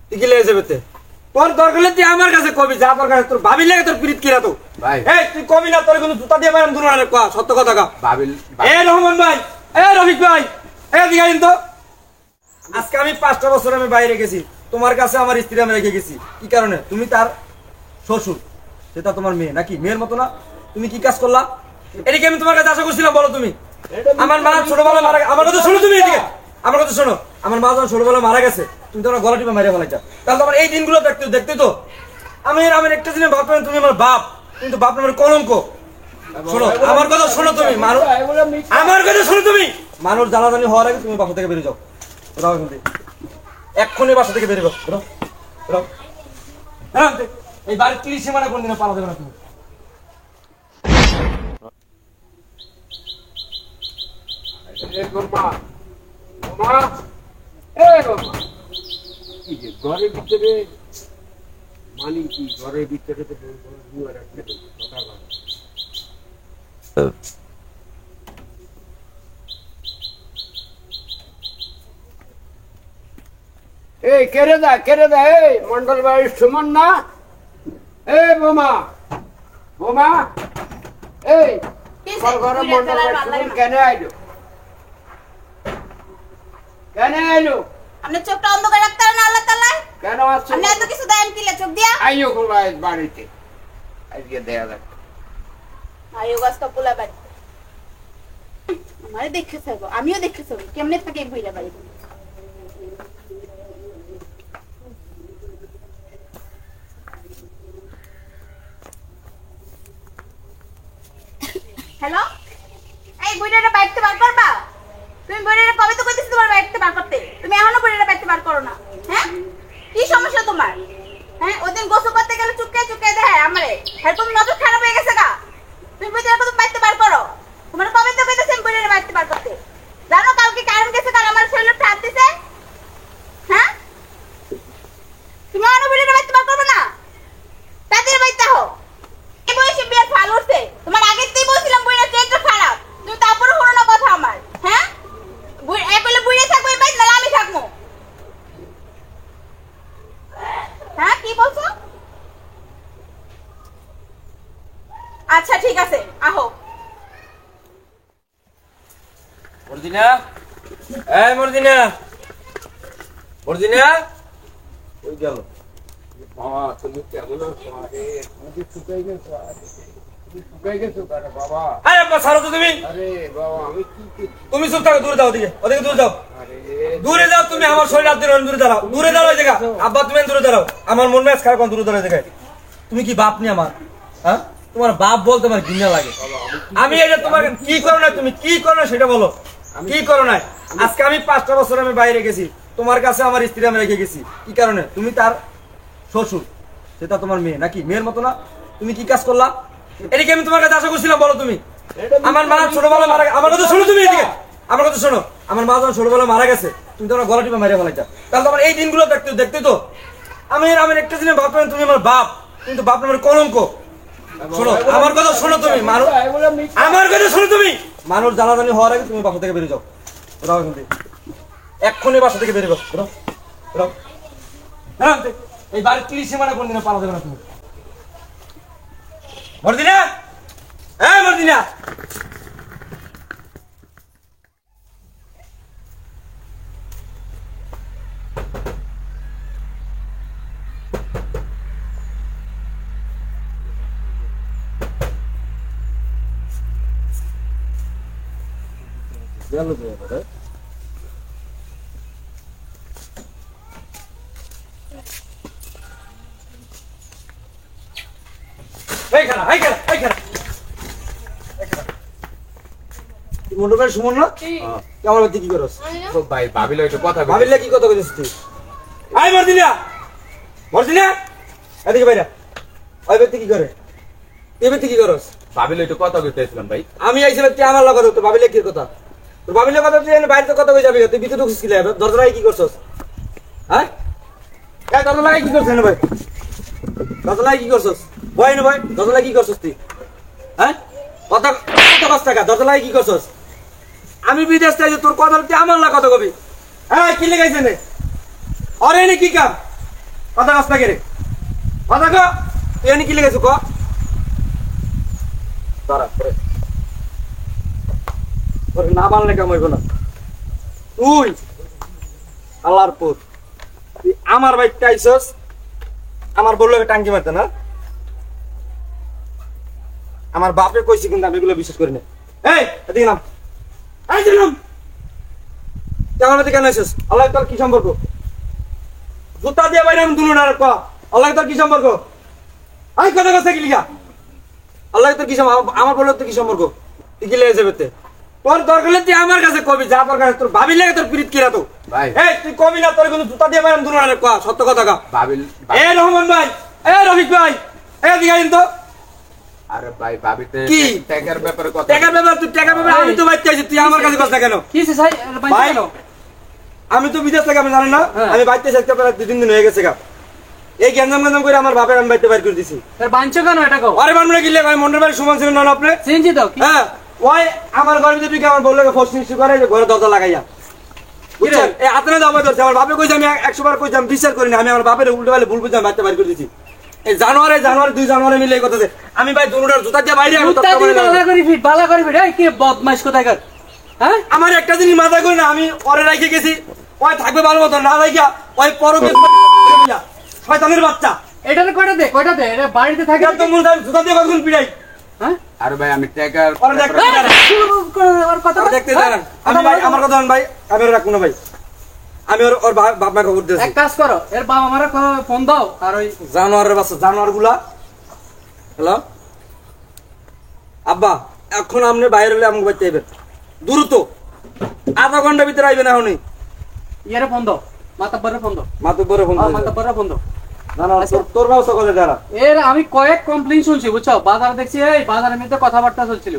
তুই কি লেগে যাবে তোর দরকার হলে তুই আমার কাছে কবি, যা দরকার তোর ভাবি লাগে তোর পিরিত কিরা তো ভাই এই তুই কবি না, তোর কোনো জুতা দিয়ে মারাম দূর না কয়া সত্য কথা কা ভাবি এ রহমান ভাই, এ রফিক ভাই, এ দিগাইন তো আজকে আমি 5টা বছর আমি বাইরে গেছি, তোমার কাছে আমার স্ত্রী আমি রেখে গেছি। কি কারণে? তুমি তার শ্বশুর, সেটা তোমার মেয়ে নাকি? মেয়ের মতো না? তুমি কি কাজ করলা? এদিকে আমি তোমার কাছে আশা করছিলাম, বলো তুমি। আমার মা ছোটবেলা মারা, আমার কথা শোনো তুমি, এদিকে আমার কথা শোনো। আমার মা যখন ছোটবেলা মারা গেছে, তুমি তোমার গলা টিপে মারিয়ে ফেলাইছা, তাহলে তোমার এই দিনগুলো দেখতে তো আমি একটা জিনিস ভাবতাম, তুমি আমার বাপ, কিন্তু বাপ নামের কলঙ্ক। শোনো আমার কথা শোনো তুমি, আমার কথা শোনো তুমি। মানুষ জানাজানি হওয়ার আগে তুমি বাসা থেকে বেরিয়ে যাও, এক্ষুনি বাসা থেকে বেরিয়ে যাও। এই বাড়ির 30 সীমানা কোনদিনও পালা দেবে না তুমি। ঘরের ভিতরে মানে কি, ঘরের ভিতরে তো এই কেড়ে দা এই মন্ডল বাড়ির সুমন না? এই বোমা বোমা, এই ঘরে মন্ডল বাড়ির সুমন কেন আইলো? কেন আইলো? আপনি চোখটা অন্ধ করে রাখতে পারেন আল্লাহ তাআলা? কেন আসছো? আপনি এত কিছু দেন কিলে চোখ দিয়া? আইও কোলায় বাড়িতে, আজকে দেয়া যাক। আইও গাছটা পোলা বাড়ি। আমারে দেখে থাকো, আমিও দেখে থাকো কেমনে থাকে এই বইরা বাড়ি। হ্যালো, এই বইটা বাইকতে বার করবা? তুমি বইটা কবে তো কইতেছ তোমার বাইকতে বার করতে, তুমি এখনো বইটা বাইকতে বার করো না? হ্যাঁ কি সমস্যা তোমার? হ্যাঁ ওদিন গোসল করতে গেলে চুপকে দেয় আমারে, এরকম নজর খারাপ হয়ে গেছে গা। তুমি বইটা কত বাইকতে বার করো? তোমার কবে তো কইতেছেন বইটা বাইকতে বার করতে। জানো কালকে কারণ গেছে, কাল আমার শরীরে ঠাপ দিছে। হ্যাঁ তুমি এখনো বইটা বাইকতে বার করবে না? তাদের বাইতে হো এই বয়সে বিয়ার ফাল উঠছে। তোমার আগের থেকেই বলছিলাম বইটা চরিত্র খারাপ, তুমি তারপরে হলো না কথা আমার। হ্যাঁ বলে বুড়িয়ে থাকবো এই বাইক, নাহলে আমি থাকবো। হ্যাঁ কি বলছো? আচ্ছা ঠিক আছে আহো। মর্জিনা, এই মর্জিনা, মর্জিনা ওই গেল। বাবা তুমি কেমন আছো? আরে তুমি শুকাই গেছো, আরে তুমি শুকাই গেছো কারে বাবা? আরে আব্বা ছাড়ো তো তুমি। আরে বাবা আমি কি তুমি চুপ থাকো, দূরে যাও, ওদিকে দূরে যাও, আরে দূরে যাও তুমি। আমার শরীর হাত দিয়ে দূরে দাঁড়াও, দূরে দাঁড়াও এই জায়গা। আব্বা তুমি দূরে দাঁড়াও, আমার মন মেজাজ খারাপ, দূরে দাঁড়াও জায়গায়। তুমি কি বাপ নি আমার? হ্যাঁ তোমার বাপ বলতে আমার ঘৃণা লাগে। আমি এটা তোমাকে কি করো না, তুমি কি করো না সেটা বলো, কি করো না? আজকে আমি 5টা বছর আমি বাইরে গেছি, তোমার কাছে আমার স্ত্রী আমি রেখে গেছি। কি কারণে? তুমি তার শ্বশুর, সেটা তোমার মেয়ে নাকি? মেয়ের মতো না? তুমি কি কাজ করলা? এদিকে আমি তোমার কাছে আশা করছিলাম, বলো তুমি। আমার মা ছোটবেলা মারা, আমার কথা শোনো তুমি, এদিকে আমার কথা শোনো। আমার মা যখন ছোটবেলা মারা গেছে, তুমি তোমার গলা টিপে মারিয়ে ফেলাইছা, তাহলে তোমার এই দিনগুলো দেখতে তো আমি একটা জিনিস ভাবতাম, তুমি আমার বাপ, কিন্তু বাপ নামের কলঙ্ক। শোনো আমার কথা শোনো তুমি, আমার কথা শোনো তুমি। মানুষ জানাজানি হওয়ার আগে তুমি বাসা থেকে বেরিয়ে যাও, এক্ষুনি বাসা থেকে বেরিয়ে যাও। হ্যাঁ এই বাড়ির 30 সীমানা কোনদিনও পালা দেবে না তুমি। মর্জিনা, হ্যাঁ মর্জিনা, সুমন না আমার বাড়িতে কি করছ? ভাই ভাবিল একটু কথা ভাবিলে কি কথা কইছিস তুই? আই মর্জিনা, মর্জিনা এদিকে বাইরা। ওই ব্যক্তি কি করে? এই ব্যক্তি কি করছ? ভাবিল একটু কথা কইতেছিলাম ভাই। আমি আইছিলাম তুই আমার লগত, তো ভাবিলে কি কথা? তোর ভাবিলে কথা তুই বাইরে কথা কই যাবি, তুই ভিতরে ঢুকছিস কি লাগে? দরজা লাগি কি করছস? হ্যাঁ দরজা লাগি কি করছিস না ভাই? দরজা লাগি কি করছস? বয় না ভাই, দরজা লাগি কি করছস তুই? হ্যাঁ কথা কথা টাকা দরজা লাগি কি করছস? আমি বিদেশ থেকে তোর কথা তুই আমার কথা কবি। হ্যাঁ কি লেগাইছে নে? আরে এনে কি কাম? কথা কাজ থাকে রে কথা ক এনে কি লেগেছো ক তারা ওরে না মানলে কেমন হইব না তুই আল্লাহর পুত তুই আমার বাইকটা আইছস আমার বললো টাঙ্কি মারতে না আমার বাপে কইছি কিন্তু আমি এগুলো বিশ্বাস করি না এই এদিকে নাম এই দিলাম কেমন কেন আইছস আল্লাহ তোর কি সম্পর্ক জুতা দিয়ে বাইরে আমি দুনো না ক আল্লাহ তোর কি সম্পর্ক আই কথা কথা কি লিখা আল্লাহ তোর কি আমার বললো তো কি সম্পর্ক তুই কি লেগে যাবে তোর দরকার হলে তুই আমার কাছে কবি যা দরকার তোর ভাবি লাগে তোর পিরিত কিরা তো ভাই এই তুই কবি না তোর কিন্তু জুতা দিয়ে বাইরে আমি দুনো না ক সত্য কথা কা ভাবিল এ রহমান ভাই এ রফিক ভাই এ দিকে আইন তো আরে ভাই ভাবিতে কি? টাকার ব্যাপারে কথা টাকা ব্যাপার তুই টাকা ব্যাপার আমি তো বাইতে আছি তুই আমার কাছে কথা কেন কি হইছে ভাই ভাই আমি তো বিদেশ থেকে আমি জানি না আমি বাইতে থাকতে প্রায় 2-3 দিন হয়ে গেছে গা এই গ্যাঞ্জাম করে আমার বাপের আমি বাইতে বাইর করে দিছি তোর বাঞ্চ কেন এটা কও আরে মানমনে গিলে ভাই মন্ডল বাড়ি সুমন ছিলেন না আপনি চিনছি তো কি হ্যাঁ ওই আমার ঘরের ভিতরে কি আমার বললে ফোর্স নিশ্চয় করে যে ঘরে দরজা লাগাইয়া বুঝছেন এই আতনা দাও ধরছে আমার বাপে কইছে আমি 100 বার কইছি আমি বিচার করি না আমি আমার বাপের উল্টো পাল্টা ভুল বুঝে বাইতে বাইর করে দিছি এই জানুয়ারি 2 জানুয়ারি মিলে এই কথা আমি ভাই দুটোর জুতা দিয়ে বাইরে আমি উত্তা দি বালা করি ফিট এই কি বদমাইশ কোথায় কর হ্যাঁ আমার একটা জিনিস মাথা করি না আমি পরে রাখে গেছি ওই থাকবে ভালো মতো না রাখিয়া ওই পরকে শয়তানের বাচ্চা এটারে কয়টা দে এটা বাড়িতে থাকে তো মূল জুতা দিয়ে কতক্ষণ পিড়াই হ্যাঁ আরে ভাই আমি টাকার পরে দেখতে আর কথা আর দেখতে দাঁড়ান আমি ভাই আমার কথা ভাই আমি ওর রাখবো না ভাই আমি ওর বাপ মা খবর দিয়েছি এক কাজ করো এর বাবা আমারে ফোন দাও আর ওই জানোয়ারের বাচ্চা জানোয়ার গুলা হ্যালো আব্বা এখন আপনি বাইরে হলে আমাকে বাইতে আইবেন দ্রুত আধা ঘন্টার ভিতরে আইবেন এখনই ইয়ারে ফোন দাও মাতাব্বরে ফোন দাও মাতুব্বরে ফোন করে মাতাব্বরে ফোন দাও জানোয়ার তোর ব্যবস্থা করে দাঁড়া এর আমি কয়েক কমপ্লেইন শুনছি বুঝছো বাজারে দেখছি এই বাজারের মধ্যে কথাবার্তা চলছিল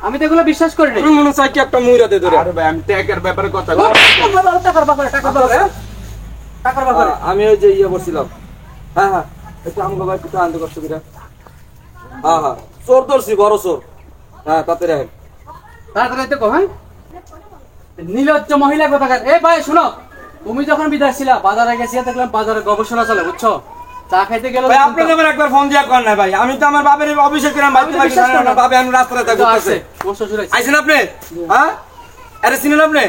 আমি তো এগুলো বিশ্বাস করি না তুমি মনে চাই কি একটা মুইরাতে ধরে আরে ভাই আমি টাকার ব্যাপারে কথা টাকার ব্যাপারে আমি ওই যে ইয়ে বলছিলাম হ্যাঁ হ্যাঁ একটু আমাকে ভাই একটু আনতে কষ্ট করে হ্যাঁ হ্যাঁ চোর ধরছি বড় চোর হ্যাঁ তাতে রাখেন তাড়াতাড়ি তো কো হ্যাঁ নীলজ্জ মহিলা কোথাকার এই ভাই শুনো তুমি যখন বিদেশ ছিলা বাজারে গেছিয়া দেখলাম বাজারে গবেষণা চলে বুঝছো চা খাইতে গেলে ভাই আপনি যেমন একবার ফোন দিয়া কর না ভাই আমি তো আমার বাপের অভিষেক করে বাইতে পারি না বাবে আমি রাস্তায় থাকতে আছে মোর শ্বশুর আছে আইছেন আপনি হ্যাঁ আরে চিনেন আপনি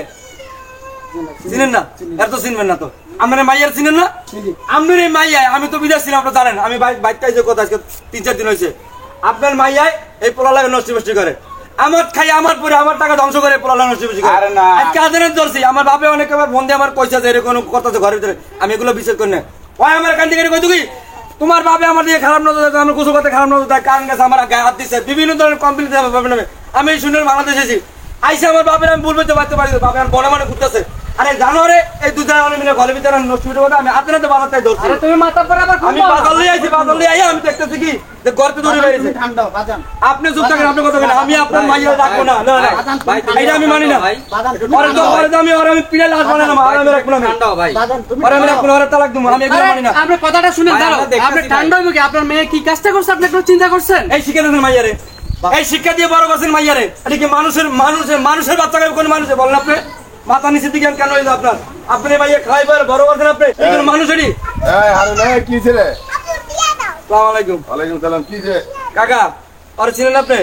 চিনেন না এর তো চিনবেন না তো আপনার মাইয়ার চিনেন না আপনার এই মাইয়ায় আমি তো বিদেশ ছিলাম আপনারা জানেন আমি বাইকটা যে কথা আজকে 3-4 দিন হয়েছে আপনার মাইয়ায় এই পোলা লাগে নষ্ট করে আমার খাই আমার পরে আমার টাকা ধ্বংস করে পোলা লাগে নষ্ট করে আরে না। আজকে আদানের ধরছি আমার বাপে অনেক আবার ফোন দিয়ে আমার কইছে যে এরকম কথা আছে ঘরের ভিতরে আমি এগুলো বিশ্বাস করি না ওই আমার কান্দি করে কইতো কি তোমার বাপে আমার দিকে খারাপ নজর দেয় আমার কিছু কথা খারাপ নজর দেয় কারণ গেছে আমার গায়ে হাত দিচ্ছে বিভিন্ন ধরনের কমপ্লেন দেয় আমার বাপের নামে আমি শুনে বাংলাদেশ এসেছি আইসা আমার বাপের আমি বলতে পারতে পারি বাপে আমার বড় মানে ঘুরতেছে আরে জানোয়ারে এই 2 জানুয়ারি মিলে ঘরের ভিতরে নষ্ট করে কথা আমি হাতে নাতে বাজারটাই ধরছি আরে তুমি মাতাব্বরে আবার আমি বাজার লিয়ে আইছি বাজার লিয়ে আইয়া আমি দেখতেছি কি যে গর্তে ধরে বেরিয়েছে ঠান্ডা বাজান আপনি চুপ থাকেন আপনি কথা বলেন আমি আপনার মাইয়া রাখবো না না না ভাই এটা আমি মানি না ওরে তো আমি পিড়াল লাশ বানাই না আর আমি রাখবো না ঠান্ডা ভাই ওরে আমি রাখবো না ওরে তালাক দিমু আমি এগুলো মানি না আপনি কথাটা শুনেন ভাই, দাঁড়াও আমরা দেখতেছি আপনি ভাই। ঠান্ডা হইব কি আপনার মেয়ে কি কাজটা করছে আপনি একটু চিন্তা করছেন এই শিক্ষা দেন মাইয়ারে এই শিক্ষা দিয়ে বড় করছেন মাইয়ারে এটা কি মানুষের বাচ্চাকে কোন মানুষে বলেন আপনি মাথা নিচে দিকে কেন হইলো আপনার আপনি মাইয়া খাইবার বড় করছেন আপনি এগুলো মানুষেরই এই হারুন এই কি ছিল আসসালামু আলাইকুম ওয়ালাইকুম সালাম কি যে কাকা আর চিনেন আপনি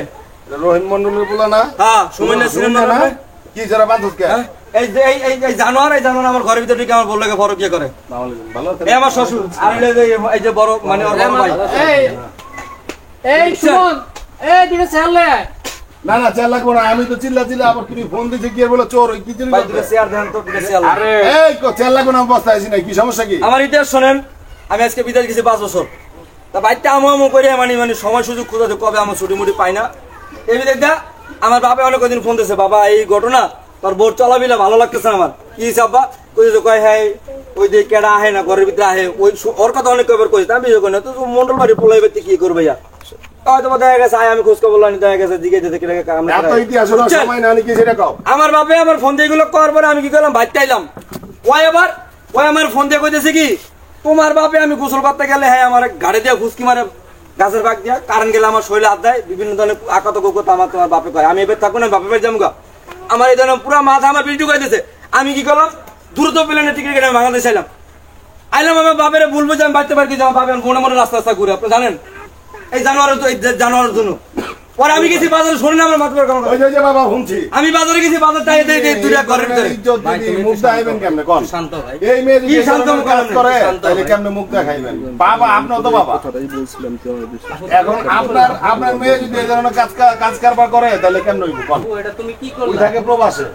এটা রহিম মন্ডলের বলা না হ্যাঁ সুমন চিনেন না আপনি কি যারা বান্ধব কে হ্যাঁ? এই যে এই জানোয়ার আমার ঘরের ভিতরে ঢুকে আমার বললে বড় কি করে ভালো আছেন? এই আমার শ্বশুর আর এই যে বড় মানে ওর বড় ভাই এই এই শুনুন এই দিকে চাললে না না চাল লাগবো না আমি তো চিল্লা আবার তুমি ফোন দিছে কি আর বলে চোর ওই কি চিল্লা ভাই দুটো চেয়ার দেন তো দুটো চেয়ার আরে এই চাল লাগবো না আমি বস্তা আছি না কি সমস্যা কি আমার ইতিহাস শোনেন আমি আজকে বিদেশ গেছি 5 বছর তা বাইতে আমু করে মানে সময় সুযোগ খুঁজে কবে আমার ছুটি মুটি পাই না এই বিদেশ দা আমার বাবা অনেক দিন ফোন দিয়েছে বাবা এই ঘটনা তোর বোর্ড চলাবিলে ভালো লাগতেছে আমার কি আব্বা কইছে কয় হ্যাঁ ওই যে কেডা আহে না ঘরের ভিতরে আহে ওই ওর কথা অনেক কবার কইছে আমি বিয়ে করি না তো মন্ডল বাড়ি পোলাইবে কি করবে ইয়া হয়তো দেখা গেছে আমি খোঁজ খবর লানি দেখা গেছে দিকে যেতে এত ইতিহাস হলো সময় না কি সেটা কও আমার বাপে আমার ফোন দিয়ে এগুলো করার পরে আমি কি করলাম বাইতে আইলাম ওই আমার ফোন দিয়ে কইতেছে কি তোমার বাপে আমি গোসল করতে গেলে হ্যাঁ আমার গাড়ি দিয়ে ফুসকি মারে গাছের বাগ দিয়া কারণ গেলে আমার শরীরে হাত দেয় বিভিন্ন ধরনের আকাত গোকত আমার তোমার বাপে কয় আমি এবার থাকবো না বাপে বাড়ি যাবো আমার এই ধরনের পুরো মাথা আমার বিল্টু কইতেছে আমি কি করলাম দ্রুত প্লেনে টিকিট কেটে আমি বাংলাদেশ আইলাম আইলাম আমার বাপের বলবো যে আমি বাড়তে পারি যে আমার বাপের মনে মনে রাস্তা রাস্তা ঘুরে আপনি জানেন এই জানোয়ারের জন্য পরে আমি গেছি বাজারে শুনে না আমার মাথা ওই যে বাবা শুনছি আমি বাজারে গেছি বাজার টাই দেই দুইটা ঘরের ভিতরে ইজ্জত দিদি মুখ দেখাইবেন কেমনে কোন শান্ত ভাই এই মেয়ে কি যদি শান্ত শান্ত কাজ মুখ করে শান্ত তাহলে ভাই। কেমনে মুখ দেখাইবেন বাবা আপনি তো বাবা এখন আপনার মেয়ে যদি এই ধরনের কাজ কারবার করে তাহলে কেমনে হইব কোন ও, এটা তুমি কি ওই করলে থাকে প্রবাসে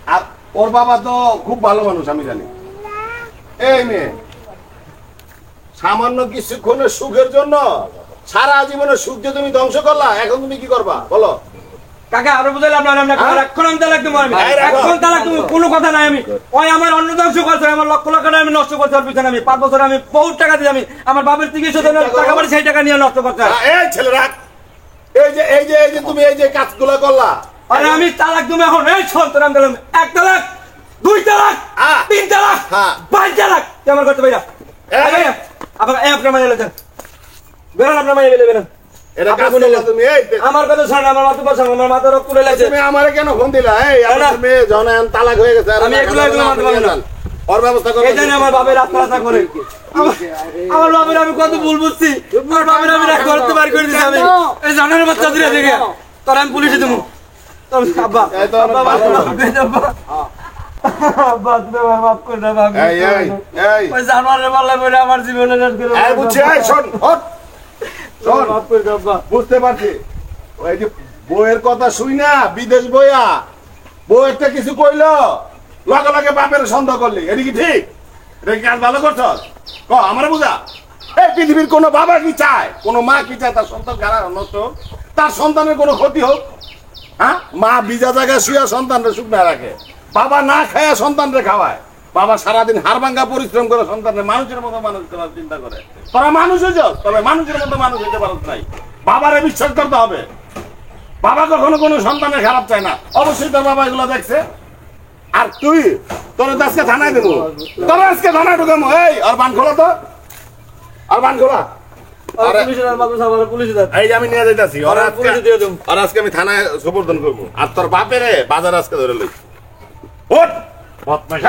আর ওর বাবা তো খুব ভালো মানুষ আমি জানি এই মেয়ে সামান্য কিছুক্ষণের সুখের জন্য সারা জীবনের সুখ যে তুমি ধ্বংস করলা এখন তুমি কি করবা বলো কাকা আরো বুঝাইলাম না আমরা এখন আমি তালাক দেবো আমি ভাই, রাখো। এখন তালাক দেবো কোনো কথা নাই আমি ওই আমার অন্ন ধ্বংস করছে আমার লক্ষ লক্ষ টাকা আমি নষ্ট করতে পিছনে আমি 5 বছর আমি বহুত টাকা দিয়ে আমি আমার বাপের চিকিৎসা জন্য টাকা পরে সেই টাকা নিয়ে নষ্ট করতে হয়। এই ছেলে রাখ এই যে তুমি এই যে কাজগুলো করলা আরে আমি তালাক দেবো এখন এই শোন তোর আমি দিলাম 1 তালাক 2 তালাক হ্যাঁ। 3 তালাক হ্যাঁ। 5 তালাক তুই আমার করতে পাইরা এই। আবার আপনার মাইলে দেন বেরোন আপনার মাইলে বেরোন এটা কাজ আপনি করলা তুমি এই আমার কথা শোন আমার মাথা বসান আমার মাথা রক্ত তুলে লাগছে তুমি আমারে কেন ফোন দিলা এই আমার মেয়ে জনায়ন তালাক হয়ে গেছে আর আমি এগুলো মানতে পারবো না। ওর ব্যবস্থা করো এই জানি আমার বাপের রাস্তা রাস্তা করে আমার বাপের আমি কত ভুল বুঝছি আমার বাপের আমি রাগ করতে পারি করে দিছি আমি এই জানার বাচ্চা দিলে দেখে তোর আমি পুলিশে দেবো তোর আব্বা এই তো অনেক আব্বা, ভালো। আব্বা, আব্বা, তুমি আমার মাফ করে দাও, মাফ করে এই দাও। এই ওই জানোয়ারের পাল্লায় পড়ে আমার জীবনে শেষ করে এই বুঝছি এই শোন হট শোন মাফ করে দাও, আব্বা। বুঝতে পারছি ওই যে বইয়ের কথা শুই না বিদেশ বইয়া বইয়েরটা কিছু কইলো লগে লগে বাপের সন্দেহ করলি এটা কি ঠিক এটা কি কাজ ভালো করছ ক আমার বুঝা এই পৃথিবীর কোনো বাবা কি চায় কোনো মা কি চায় তার সন্তান খারাপ নষ্ট হোক? তার সন্তানের কোনো ক্ষতি হোক হ্যাঁ মা বিজা জায়গায় শুয়ে সন্তানরা সুখ না রাখে বাবা না খায় সন্তানরে খাওয়ায় বাবা সারাদিন হাড়ভাঙ্গা পরিশ্রম করে সন্তানরে মানুষের মতো মানুষ করার চিন্তা করে তোরা মানুষ হয়েছ তবে মানুষের মতো মানুষ হইতে পারত নাই বাবারে বিশ্বাস করতে হবে বাবা কখনো কোনো সন্তানের খারাপ চায় না অবশ্যই তোর বাবা এগুলো দেখছে আর তুই তোর আজকে থানায় দেবো তোর আজকে থানায় ঢুকামো এই আর বান খোলা তো আর বান খোলা আর পুলিশের আর মাথা সামনে পুলিশে দেন এই যে আমি নিয়ে যাইতাছি ওরা পুলিশে দিয়ে দেবো আর আজকে আমি থানায় সুপর্দন করবো আর তোর বাপেরে বাজার আজকে ধরে লই ওঠ বদমাশ